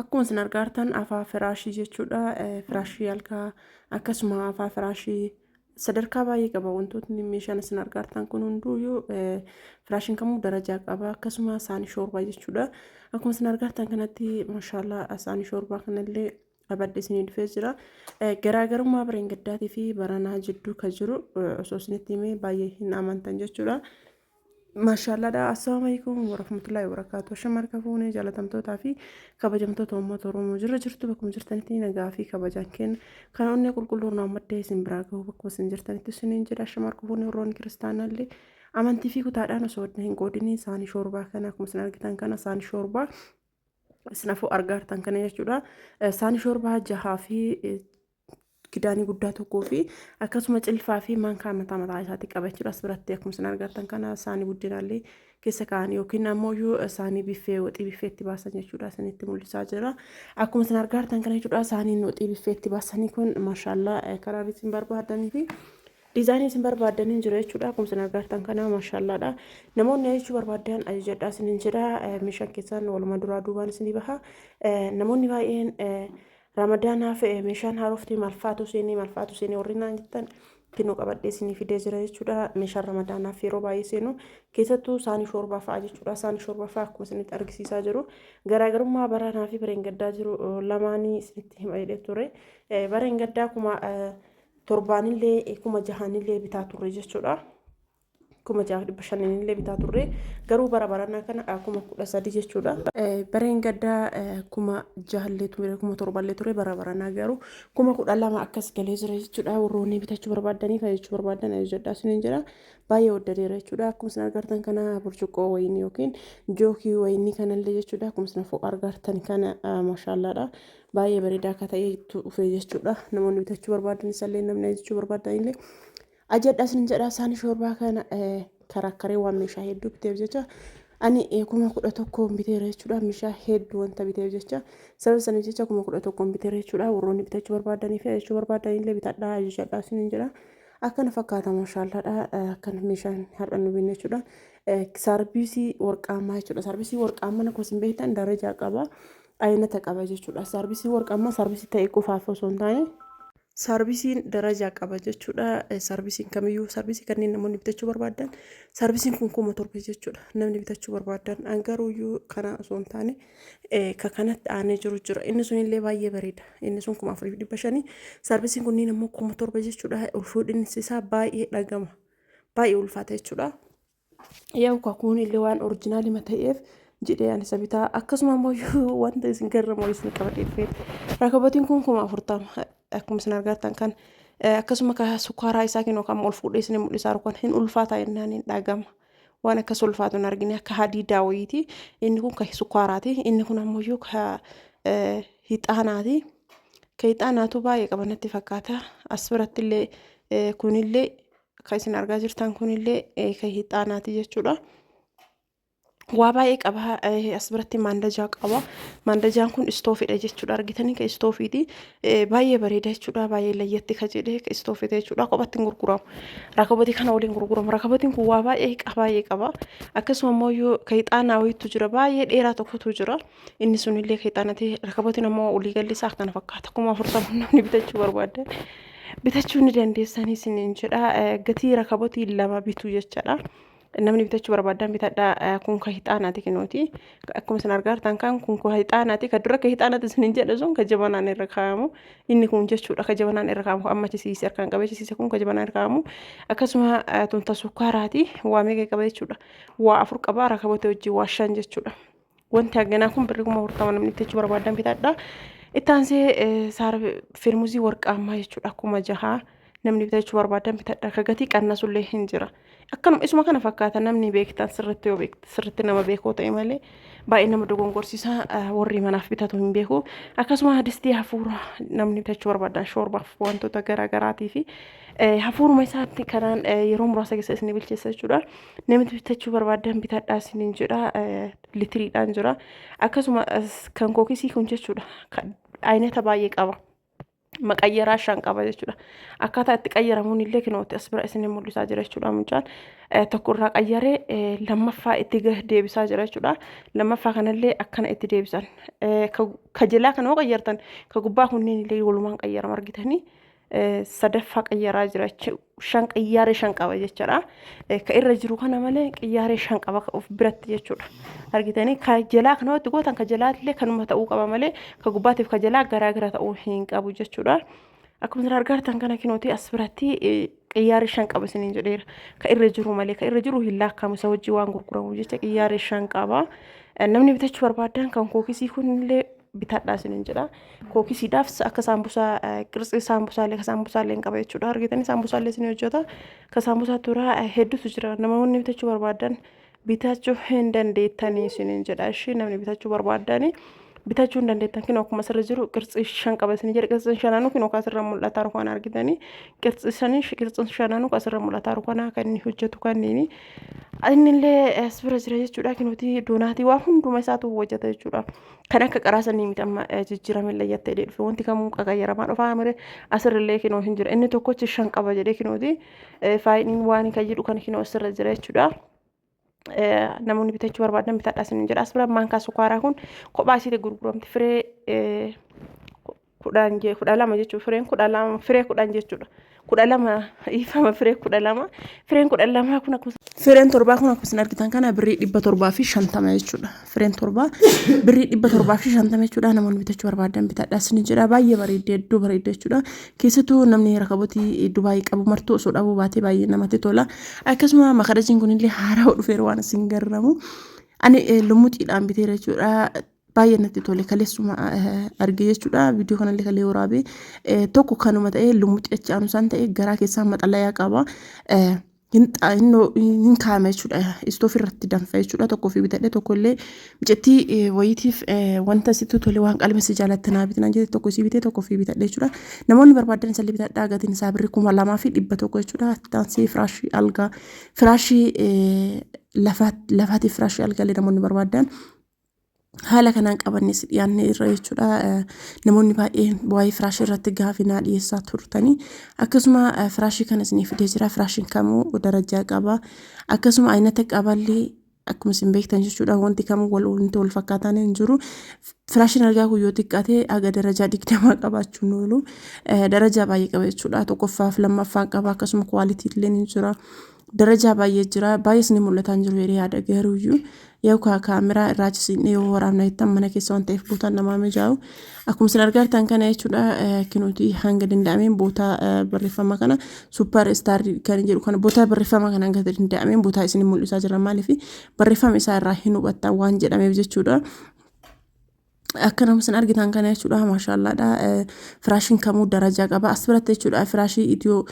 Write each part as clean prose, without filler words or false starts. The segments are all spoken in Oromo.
akkuma isin argartan afaa firaashii jechuudha. Firaashii alkaa akkasuma afaa firaashii sadarkaa baay'ee qaba. Wantootni meeshaan isin argartan kun hunduuyyuu firaashiin kamuu darajaa qaba. Akkasuma saanii shoorbaa jechuudha. Akkuma isin argartan kanatti maashaallah saanii shoorbaa kanallee abadde isinii dhufee jira. Garaagarummaa bareen gaddaatii fi baranaa jidduu kan jiru osoo isinitti himee baay'ee hin amantan jechuudha. Maashaallah assalamu alaikum warahmatullahi wabarakatuh. Shamarka fuunee jaalatamtootaa fi kabajamtoota uummata Oromoo jirtu bakkuma jirtanitti nagaa fi kabajaan kenna. Kan onnee qulqulluun naammaddee isin biraa gahu bakkuma isin jirtanitti isiniin jedha. Shamarka fuunee warroonni kiristaanaallee amantii fi kutaadhaan osoo hin qoodinii saanii shoorbaa kana akkuma isin argitan kana saanii shoorbaa isinafuu argartan kana jechuudha. Saanii shoorbaa jahaa fi kidaanii guddaa tokkoo fi akkasuma cilfaa fi maankaa mataa isaatti qabachuudha. As biratti akkuma isin argartan kana saanii guddinaallee keessa kaa'anii yookiin ammoo saanii biffee waxii biffeetti baasan jechuudha. Isinitti mul'isaa jira. Akkuma isin argartan kana jechuudha saaniin waxii biffeetti baasanii kun maashaallah karaa isin barbaadanii fi diizaayinii isin barbaadanii jiru jechuudha. Akkuma isin argartan kana maashaalladha. Namoonni ajajachuu barbaadan ajajadhaa isiniin jedha. Meeshaan keessan waluma duraa duubaan isinii baha. Namoonni baay'een Ramadaanaaf meeshaan haaroftii malfaatu seenii warri naan jettan xinnoo qabadhee isinii fidee jira jechuudha. Meeshaan Ramadaanaaf yeroo baay'ee seenu keessattuu saanii shoorbaa fa'a jechuudha. Saanii shoorbaa fa'a akkuma isinitti argisiisaa jiru. Garaagarummaa baranaa fi bareen gaddaa jiru lamaanii isinitti himee ture. Bareen gaddaa kuma torbaanillee kuma jahaanillee bitaa turre jechuudha. Kuma jaha dhibba shanillee bitaa turre garuu bara baranaa kana kuma 13 jechuudha. Bareen gaddaa kuma jahallee ture kuma torballee ture bara baranaa garuu kuma 12 akkas galee jira jechuudha. Warroonni bitachuu barbaadanii fayyachuu barbaadan ajajadhaa isiniin jira. Baay'ee waddadeera jechuudha. Akkuma isin argartan kana burcuqqoo wayinii yookiin jookii wayinii kanallee jechuudha. Akkuma isin argartan kana maashaalladha. Baay'ee bareedaa akka ta'e dhufe jechuudha. Namoonni bitachuu barbaadan isallee namni ajajachuu barbaadanillee ajajadhaa isiniin jedha. Saanii shoorbaa kana karakkaree waan meeshaa hedduu biteef jecha ani kuma 11 biteera jechuudha. Meeshaa hedduu wanta biteef jecha sababa saniif jecha kuma 11 biteera jechuudha. Warroonni bitachuu barbaadanii fi ajajachuu barbaadanillee bitadhaa ajajadhaa isiniin jedha. Akkana fakkaata maashaalladha. Akkana meeshaan har'a nu binne jechuudha. Sarbiisii warqaamaa jechuudha. Sarbiisii warqaamaa akkuma isin beektan darajaa qaba. Aynata qaba jechuudha. Sarbiisii warqaamaa sarbiisii ta'e qofaaf osoo hin taane sarbiisiin darajaa qaba jechuudha. Sarbiisiin kamiyyuu sarbiisii kanneen namoonni bitachuu barbaadan sarbiisiin kun kuma 7 jechuudha. Namni bitachuu barbaadan angaruuyyuu kana osoo hin taane kanatti aanee jira. Inni sunillee baay'ee bareeda. Inni sun kuma 4,500. Sarbiisiin kunniin immoo kuma 7 jechuudha. Ulfuudhinsi isaa baay'ee dhagama. Baay'ee ulfaata jechuudha. Yaa kakuun illee waan oriijinaalii ta'eef jedhee ani sabitaa akkasuma immoo wanta isin garramoo isin qabadee dhufee rakabotiin kun kuma 40 akkuma isin argartan kan akkasuma ka sukkaaraa isaa kennu kan ol fuudhee isin mul'isaa kan hin ulfaata jennaan hin dhagama. Waan akkas ulfaatu hin argine akka hadiidaa wayiiti. Inni kun ka sukkaaraati. Inni kun ammoo ka hixaanaati. Ka hixaanaatu baay'ee qabanatti fakkaata. As biratti illee kunillee ka isin argaa jirtan kunillee ka hixaanaati jechuudha. Waa baay'ee qaba. As biratti maandajaa qaba. Maandajaan kun istoofiidha jechuudha. Argitanii ka istoofiiti. Baay'ee bareeda jechuudha. Baay'ee layyatti ka jedhee ka istoofiidha jechuudha. Qophatti hin gurguramu. Rakabotii kana waliin gurguramu. Rakabotiin kun waa baay'ee qaba. Akkasuma immoo ka hixaanaa wayiitu jira. Baay'ee dheeraa tokkotu jira. Inni sunillee ka hixaanaati. Rakabotiin ammoo olii galli isaa akkana fakkaata. Kuma 40 namni bitachuu barbaadan bitachuu ni dandeessanii isiniin jedha. Gatii rakabotii 2 bituu jechaadha. Namni bitachuu barbaadan bitadhaa. Kun ka hixaanaati kennuuti. Akkuma isin argartan kan kun ka hixaanaati. Ka dura ka hixaanaati isiniin jedha sun ka jabanaan irra kaa'amu. Inni kun jechuudha ka jabanaan irra kaa'amu. Amma cisiise harkaan qabachisiise kun ka jabanaan irra kaa'amu. Akkasuma tunta sukkaaraati. Waa meeqa qaba jechuudha. Waa 4 qaba. Rakaboota wajjin waa 5 jechuudha. Wanti hagganaa kun birrii kuma 40 namni bitachuu barbaadan bitadhaa. Ittaansee firmuuzii warqaamaa jechuudha. Akkuma 6 namni bitachuu barbaadan bitadhaa. Ka gatii qannasullee hin jira. Akkanuma isuma kana fakkaata namni beektan sirriitti yoo beektan sirriitti nama beekoo ta'e malee baay'ee nama dogongorsiisa. Warri manaaf bitatu hin beeku. Akkasuma distii hafuura namni bitachuu barbaadan shoorbaaf wantoota garaagaraatii fi hafuuruma isaatti kanaan yeroo muraasa keessa isin bilcheessa jechuudha. Namni bitachuu barbaadan bitadhaa isiniin jedha. Litiriidhaan jira. Akkasuma kan kookisii kun jechuudha. Aynata baay'ee qaba. maqayyaraa shan qaba jechuudha. Akkaataa itti qayyaramuun illee kinooti as bira isin mul'isaa jira jechuudha mucaan. Tokko irraa qayyaree lammaffaa itti deebisaa jira jechuudha. Lammaffaa kanallee akkana itti deebisan. Ka jalaa kanoo qayyartan ka gubbaa kunneen illee walumaan qayyarama argitanii. Sadaffaa qayyaraa jira shan qayyaaree shan qaba jechuudha. Ka irra jiru kana malee qayyaaree shan qaba of biratti jechuudha. Argitanii ka jalaa kanatti gootan ka jalaatillee kanuma ta'uu qaba malee ka gubbaatiif ka jalaa garaa ta'uu hin qabu jechuudha. Akkuma isin argartan kana kinooti as biratti qayyaaree shan qaba isiniin jedheera. Ka irra jiru malee ka irra jiru hin laakkamu isa wajjin waan gurguramu jecha qayyaaree shan qaba. Namni bitachuu barbaadan kan kookisii kunillee bitadhaa isiniin jedha. Kookisiidhaaf akka saambusaa qirxii saambusaallee ka saambusaallee hin qaba jechuudha. Argitanii saambusaallee isin hojjeta. Ka saambusaa turaa hedduutu jira. Namoonni bitachuu barbaadan bitachuu hin dandeettanii isiniin jedha. Ishee namni bitachuu barbaadani bitachuu hin dandeettan kin akkuma asirra jiru qirxii shan qaba isin jedha. Qirxiin shananuu kin asirra mul'ataa rukaan argitanii qirxiin shananuu asirra mul'ataa rukaan kan inni hojjetu kanneen innillee as bira jira jechuudha. Kinuti doonaatii waa hunduma isaatu hojjeta jechuudha. Kan akka qaraasanii miidhama jijjiirame layyattee dhufe wanti kamuu qaqayyaramaa dhufaa mire asirrillee kinoo hin jira. Inni tokkochi shan qaba jedhee kinuti faayidiin waan kan jedhu kan kinoo asirra jira jechuudha. Namoonni bitachuu barbaadan bitadhaa isiniin jedha. As bira maankaa sukaaraa kun kophaa isiitti gurguramti firee kudha lama jechuudha. Fireen kudha lama firee kudhan jechuudha. Kudha lama ifama firee kudha lama fireen kudha lama kun akkuma fireen torbaa kun akkuma argitan kana birrii 750 jechuudha. Fireen torbaa birrii 750 jechuudha. Namoonni bitachuu barbaadan bitadhaa isiniin jedha. Baay'ee bareedee iddoo bareedee jechuudha. Keessattuu namni rakabooti Dubaayii qabu martuu osoo dhabuu baatee baay'ee namatti tola. Akkasuma makarajiin kunillee haaraa dhufeera waan isin garramu. Ani lumuxiidhaan biteera jechuudha. Baay'ee natti tole kaleessuma argee jechuudha. Viidiyoo kanallee kalee waraabee tokko kanuma ta'ee lumuxi achi aanu isaan ta'ee garaa keessaa maxalayaa qaba. Hin kaa'ame jechuudha. Istoofi irratti danfa jechuudha. Tokko fi bitadhe tokkollee micettii wayitiif wanta sitti tole waan qalbisi jaalatte naa bitinaan jette tokko si bitee tokko fi bitadhe jechuudha. Namoonni barbaadan isallee bitadhaa gatiin isaa birrii 2,100 jechuudha. Taansii firaashii algaa firaashii lafaati firaashii algaalee namoonni barbaadan haala kanaan qabannis dhiyaanne irra jechuudha. Namoonni baay'een waa'ee firaashii irratti gaafinaa dhiyeessaa turtanii akkasuma firaashii kana isiniif fidee jira. Firaashiin kamuu darajaa qaba. Akkasuma aynata qaballee akkuma isin beektan jechuudha. Wanti kamuu wal fakkaataan hin jiru. Firaashiin algaa kun yoo xiqqaate aga darajaa 20 qabaachuun oolu darajaa baay'ee qaba jechuudha. Tokkoffaaf lammaffaan qaba. Akkasuma kwaalitii illee ni jira. Darajaa baay'ee jira. Baay'ees ni mul'atan jiru yeroo yaada garuuyyuu yoo kaameraa irraa cisiin yoo waraabna jettan mana keessa waan ta'eef bootaan namaa mijaa'u. Akkuma isin argartan kana jechuudha. Kinuti hanga danda'ameen boota barreeffama kana super star kan jedhu kana boota barreeffama kana hanga danda'ameen boota isin mul'isaa jira. Maaliif barreeffama isaa irraa hin hubattan waan jedhameef jechuudha. Akka nama isin argitan kana jechuudha. Maashaallaadha. Firaashiin kamuu darajaa qaba. As biratti jechuudha. Firaashii Itiyoo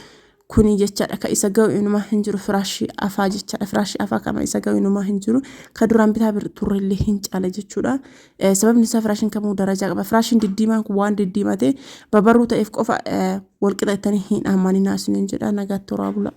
kuni jechaadha. Ka isa ga'u inumaa hin jiru. Firaashii afaa jechaadha. Firaashii afaa kama isa ga'u inumaa hin jiru. Ka duraan bitaa turrellee hin caala jechuudha. Sababni isaa firaashiin kamuu darajaa qaba. Firaashiin diddiimaan kun waan diddiimate babarruu ta'eef qofa walqixa ittanii hin amaninaa isiniin jedha. Nagaatti toraa bula.